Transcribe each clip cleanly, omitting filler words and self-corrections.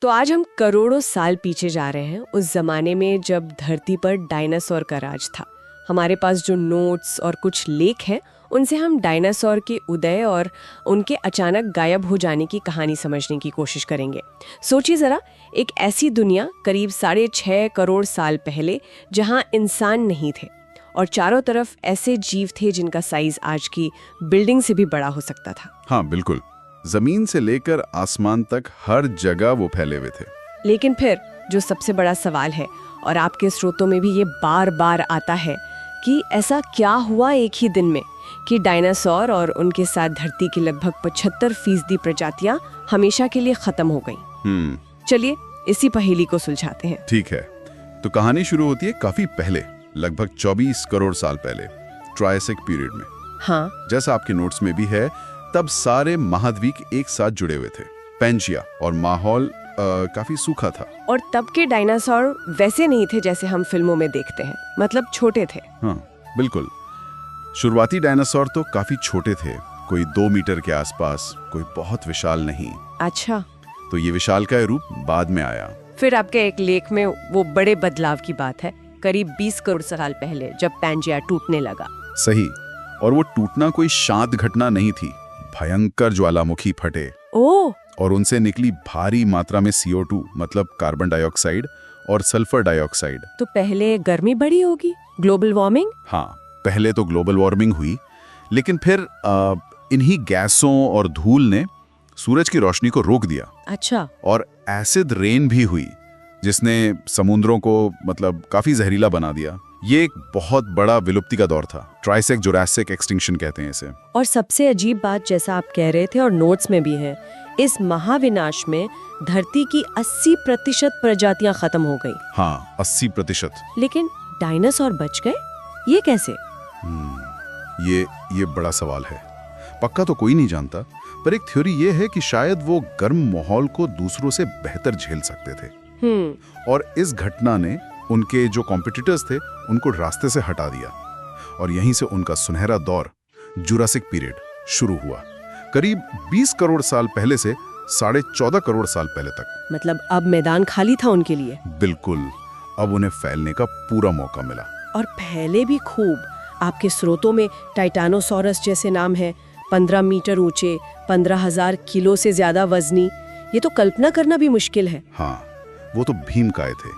तो आज हम करोड़ों साल पीछे जा रहे हैं, उस जमाने में जब धरती पर डायनासोर का राज था। हमारे पास जो नोट्स और कुछ लेख हैं, उनसे हम डायनासोर के उदय और उनके अचानक गायब हो जाने की कहानी समझने की कोशिश करेंगे। सोचिए जरा, एक ऐसी दुनिया करीब 6.5 करोड़ साल पहले जहां इंसान नहीं थे और चारों तरफ ऐसे जीव थे जिनका साइज आज की बिल्डिंग से भी बड़ा हो सकता था। हाँ बिल्कुल, जमीन से लेकर आसमान तक हर जगह वो फैले हुए थे। लेकिन फिर जो सबसे बड़ा सवाल है, और आपके स्रोतों में भी ये बार बार आता है, कि ऐसा क्या हुआ एक ही दिन में कि डायनासोर और उनके साथ धरती की लगभग 75% प्रजातियां हमेशा के लिए खत्म हो गईं। चलिए इसी पहेली को सुलझाते हैं। ठीक है, तो कहानी शुरू होती है काफी पहले, लगभग 24 करोड़ साल पहले, ट्रायसिक पीरियड में। हाँ, जैसा आपके नोट्स में भी है, तब सारे महाद्वीप एक साथ जुड़े हुए थे, पैंजिया, और माहौल काफी सूखा था। और तब के डायनासोर वैसे नहीं थे जैसे हम फिल्मों में देखते हैं, मतलब छोटे थे। हाँ बिल्कुल, शुरुआती डायनासोर तो काफी छोटे थे, कोई 2 मीटर के आसपास, कोई बहुत विशाल नहीं। अच्छा, तो ये विशालकाय रूप बाद में आया। फिर आपके एक लेख में वो बड़े बदलाव की बात है, करीब 20 करोड़ साल पहले, जब पैंजिया टूटने लगा। सही, और वो टूटना कोई शांत घटना नहीं थी, भयंकर ज्वालामुखी फटे। ओह! और उनसे निकली भारी मात्रा में CO2, मतलब कार्बन डाइऑक्साइड और सल्फर डाइऑक्साइड। तो पहले गर्मी बढ़ी होगी, ग्लोबल वार्मिंग। हाँ, पहले तो ग्लोबल वार्मिंग हुई, लेकिन फिर इन्हीं गैसों और धूल ने सूरज की रोशनी को रोक दिया। अच्छा। और एसिड रेन भी हुई, जिसने समुद्रों को मतलब काफी जहरीला बना दिया। ये एक बहुत बड़ा विलुप्ति का दौर था, ट्राइसेक जुरासिक एक्सटिंक्शन कहते हैं इसे। और सबसे अजीब बात, जैसा आप कह रहे थे और नोट्स में भी है, इस महाविनाश में धरती की 80% प्रजातियां खत्म हो गई। हाँ, 80%। लेकिन डायनासोर बच गए, ये कैसे? ये बड़ा सवाल है। पक्का तो कोई नहीं जानता, पर एक थ्योरी ये है कि शायद वो गर्म माहौल को दूसरों से बेहतर झेल सकते थे। और इस घटना ने उनके जो कॉम्पिटिटर्स थे उनको रास्ते से हटा दिया, और यहीं से उनका सुनहरा दौर जुरासिक पीरियड शुरू हुआ, करीब 20 करोड़ साल पहले से 14.5 करोड़ साल पहले तक। मतलब अब मैदान खाली था उनके लिए। बिल्कुल, अब उन्हें फैलने का पूरा मौका मिला। और फैले भी खूब। आपके स्रोतों में टाइटानोसॉरस जैसे नाम है, 15 मीटर ऊंचे, 15,000 किलो से ज्यादा वजनी। ये तो कल्पना करना भी मुश्किल है। हाँ, वो तो भीमकाय थे,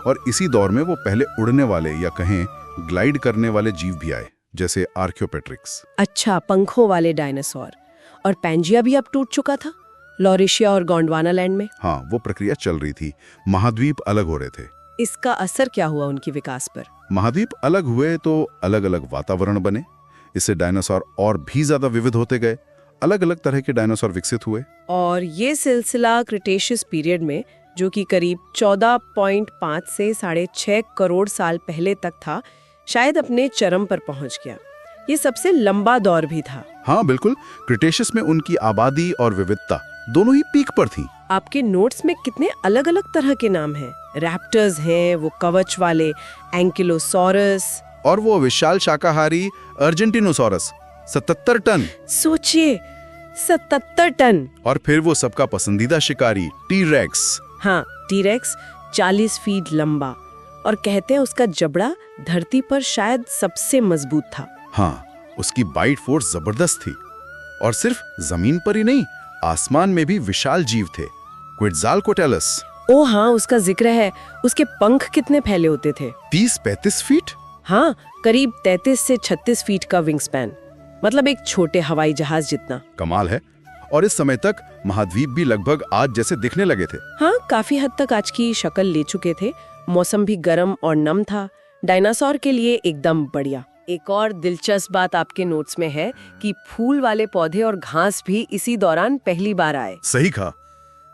और इसी दौर में वो पहले उड़ने वाले या कहें ग्लाइड करने वाले जीव भी आए, जैसे आर्कियोपेट्रिक्स। अच्छा, पंखों वाले डायनासोर। और पैंजिया भी अब टूट चुका था, लॉरिशिया और गोंडवाना लैंड में। हाँ, वो प्रक्रिया चल रही थी, महाद्वीप अलग हो रहे थे। इसका असर क्या हुआ उनके विकास पर? महाद्वीप अलग हुए तो अलग अलग वातावरण बने, इससे डायनासोर और भी ज्यादा विविध होते गए, अलग अलग तरह के डायनासोर विकसित हुए। और ये सिलसिला क्रिटेशियस पीरियड में, जो कि करीब 14.5 से 6.5 करोड़ साल पहले तक था, शायद अपने चरम पर पहुंच गया। ये सबसे लंबा दौर भी था। हाँ बिल्कुल, क्रिटेशियस में उनकी आबादी और विविधता दोनों ही पीक पर थी। आपके नोट्स में कितने अलग अलग तरह के नाम हैं। रैप्टर्स हैं, वो कवच वाले एंकिलोसॉरस, और वो विशाल शाकाहारी अर्जेंटिनोसॉरस 77 टन। सोचिए, 77 टन। और फिर वो सबका पसंदीदा शिकारी टी-रेक्स। हाँ, टी-रेक्स 40 फीट लंबा, और कहते हैं उसका जबड़ा धरती पर शायद सबसे मजबूत था। हाँ, उसकी बाइट फोर्स जबरदस्त थी। और सिर्फ जमीन पर ही नहीं, आसमान में भी विशाल जीव थे, क्विट्ज़ालकोटेलस। ओ हाँ, उसका जिक्र है। उसके पंख कितने फैले होते थे? 30-35 फीट। हाँ, करीब 33 से 36 फीट का विंग स्पैन, मतलब एक छोटे हवाई जहाज जितना। कमाल है। और इस समय तक महाद्वीप भी लगभग आज जैसे दिखने लगे थे। हाँ, काफी हद तक आज की शक्ल ले चुके थे। मौसम भी गर्म और नम था, डायनासोर के लिए एकदम बढ़िया। एक और दिलचस्प बात आपके नोट्स में है कि फूल वाले पौधे और घास भी इसी दौरान पहली बार आए। सही कहा,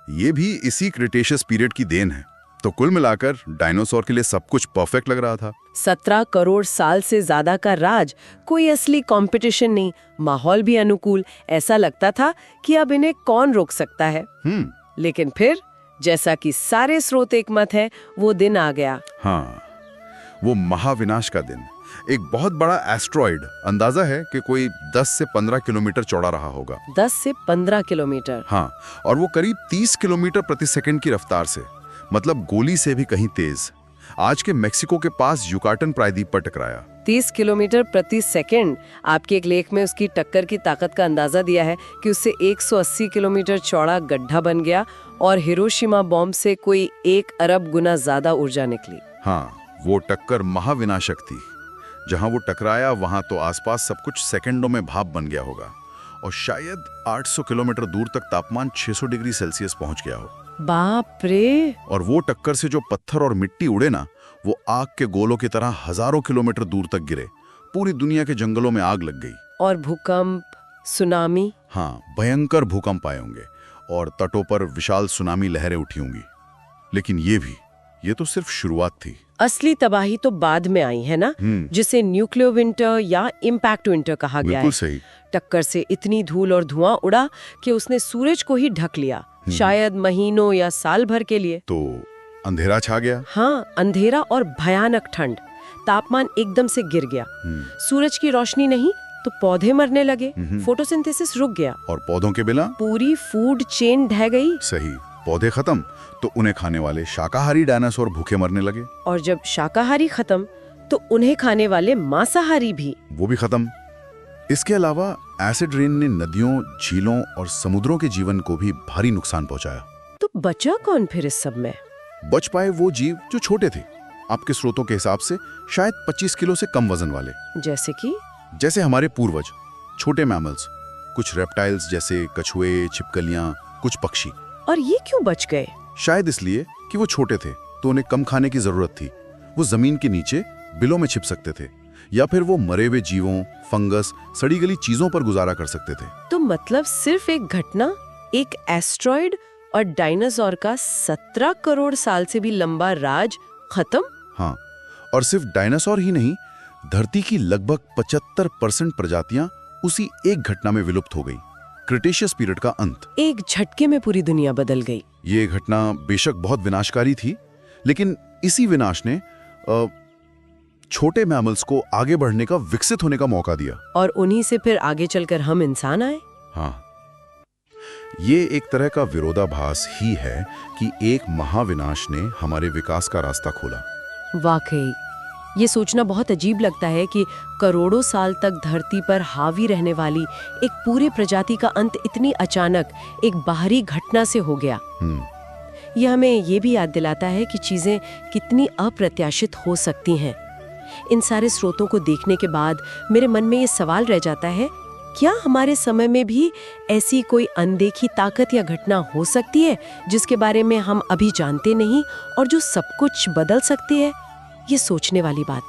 ये भी इसी क्रिटेशियस पीरियड की देन है। तो कुल मिलाकर डायनासोर के लिए सब कुछ परफेक्ट लग रहा था। 17 करोड़ साल से ज्यादा का राज, कोई असली कंपटीशन नहीं, माहौल भी अनुकूल। ऐसा लगता था कि अब इन्हें कौन रोक सकता है। लेकिन फिर, जैसा कि सारे स्रोत एकमत है, वो दिन आ गया। हाँ, वो महाविनाश का दिन, एक बहुत बड़ा एस्ट्रॉइड, अंदाजा है कि कोई 10 से 15 किलोमीटर चौड़ा रहा होगा। 10 से 15 किलोमीटर? हाँ, और वो करीब 30 किलोमीटर प्रति सेकंड की रफ्तार से, मतलब गोली से भी कहीं तेज, आज के मेक्सिको के पास युकाटन प्रायद्वीप पर टकराया। 30 किलोमीटर प्रति सेकंड। आपके एक लेख में उसकी टक्कर की ताकत का अंदाजा दिया है कि उससे 180 किलोमीटर चौड़ा गड्ढा बन गया और हिरोशिमा बॉम्ब से कोई 1 अरब गुना ज्यादा ऊर्जा निकली। हाँ, वो टक्कर महाविनाशक थी। जहां वो टकराया वहां तो आसपास सब कुछ सेकंडों में भाप बन गया होगा और शायद 800 किलोमीटर दूर तक तापमान 600 डिग्री सेल्सियस पहुंच गया हो। बाप रे! और वो टक्कर से जो पत्थर और मिट्टी उड़े ना, वो आग के गोलों की तरह हजारों किलोमीटर दूर तक गिरे। पूरी दुनिया के जंगलों में आग लग गई। और भूकंप, सुनामी? हाँ, भयंकर भूकंप आए होंगे और तटों पर विशाल सुनामी लहरें उठी होंगी। लेकिन ये तो सिर्फ शुरुआत थी। असली तबाही तो बाद में आई है ना, जिसे न्यूक्लियर विंटर या इम्पैक्ट विंटर कहा गया है। बिल्कुल सही। टक्कर से इतनी धूल और धुआं उड़ा कि उसने सूरज को ही ढक लिया, शायद महीनों या साल भर के लिए। तो अंधेरा छा गया। हाँ, अंधेरा और भयानक ठंड। तापमान एकदम से गिर गया। सूरज की रोशनी नहीं तो पौधे मरने लगे, फोटोसिंथेसिस रुक गया। और पौधों के बिना पूरी फूड चेन ढह गई। सही, पौधे खत्म तो उन्हें खाने वाले शाकाहारी डायनासोर भूखे मरने लगे। और जब शाकाहारी खत्म तो उन्हें खाने वाले मांसाहारी भी, वो भी खत्म। इसके अलावा एसिड रेन ने नदियों, झीलों और समुद्रों के जीवन को भी भारी नुकसान पहुंचाया। तो बचा कौन फिर इस सब में? बच पाए वो जीव जो छोटे थे, आपके स्रोतों के हिसाब से शायद 25 किलो से कम वजन वाले। जैसे हमारे पूर्वज, छोटे मैमल्स, कुछ रेप्टाइल्स जैसे कछुए, छिपकलियां, कुछ पक्षी। और ये क्यों बच गए? शायद इसलिए कि वो छोटे थे तो उन्हें कम खाने की जरूरत थी। वो जमीन के नीचे बिलों में छिप सकते थे या फिर वो मरे हुए जीवों, फंगस, सड़ी गली चीजों पर गुजारा कर सकते थे। तो मतलब सिर्फ एक घटना, एक एस्ट्रॉइड और डायनासोर का 17 करोड़ साल से भी लंबा राज खत्म? हाँ, और सिर्फ डायनासोर ही नहीं, धरती की लगभग 75% प्रजातियां उसी एक घटना में विलुप्त हो गई। क्रिटेशियस पीरियड का अंत। एक झटके में पूरी दुनिया बदल गई। ये घटना बेशक बहुत विनाशकारी थी, लेकिन इसी विनाश ने छोटे मैमल्स को आगे बढ़ने का, विकसित होने का मौका दिया। और उन्हीं से फिर आगे चलकर हम इंसान आए। हाँ, ये एक तरह का विरोधाभास ही है कि एक महाविनाश ने हमारे विकास का रास्ता खोला। वाकई ये सोचना बहुत अजीब लगता है कि करोड़ों साल तक धरती पर हावी रहने वाली एक पूरे प्रजाति का अंत इतनी अचानक एक बाहरी घटना से हो गया। यह हमें ये भी याद दिलाता है कि चीजें कितनी अप्रत्याशित हो सकती हैं। इन सारे स्रोतों को देखने के बाद मेरे मन में ये सवाल रह जाता है, क्या हमारे समय में भी ऐसी कोई अनदेखी ताकत या घटना हो सकती है जिसके बारे में हम अभी जानते नहीं और जो सब कुछ बदल सकती है? ये सोचने वाली बात है।